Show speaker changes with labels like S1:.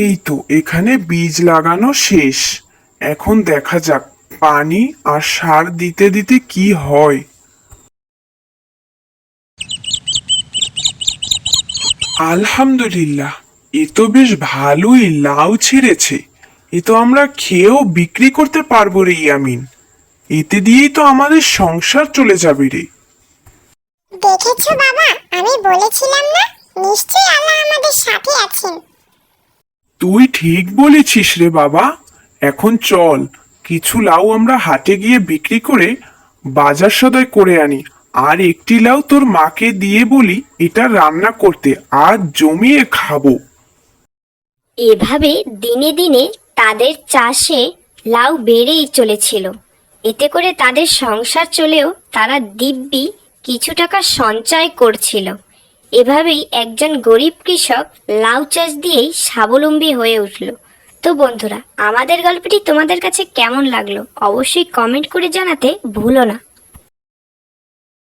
S1: এই তো এখানে বীজ লাগানো শেষ। এখন দেখা যাক পানি আর সার দিতে দিতে কি হয়। আলহামদুলিল্লাহ, এ তো বেশ ভালোই লাউ ছেড়েছে। এ তো আমরা খেয়েও বিক্রি করতে পারবো রে ইয়ামিন। এতে দিয়েই তো আমাদের সংসার চলে যাবে রে।
S2: দেখেছো বাবা, আমি বলেছিলাম না, নিশ্চয়ই আল্লাহ আমাদের সাথে আছেন।
S1: তুই ঠিক বলেছিস রে বাবা। এখন চল, কিছু লাউ আমরা হাটে গিয়ে বিক্রি করে বাজার সদাই করে আনি। আর একটি লাউ তোর মাকে দিয়ে বলি এটা রান্না করতে, আর জমিয়ে খাবো।
S3: এভাবে দিনে দিনে তাদের চাষে লাউ বেড়েই চলেছিল। এতে করে তাদের সংসার চলেও তারা দিব্যি কিছু টাকা সঞ্চয় করছিল। এভাবেই একজন গরিব কৃষক লাউ চাষ দিয়েই স্বাবলম্বী হয়ে উঠল। তো বন্ধুরা, আমাদের গল্পটি তোমাদের কাছে কেমন লাগলো অবশ্যই কমেন্ট করে জানাতে ভুলো না।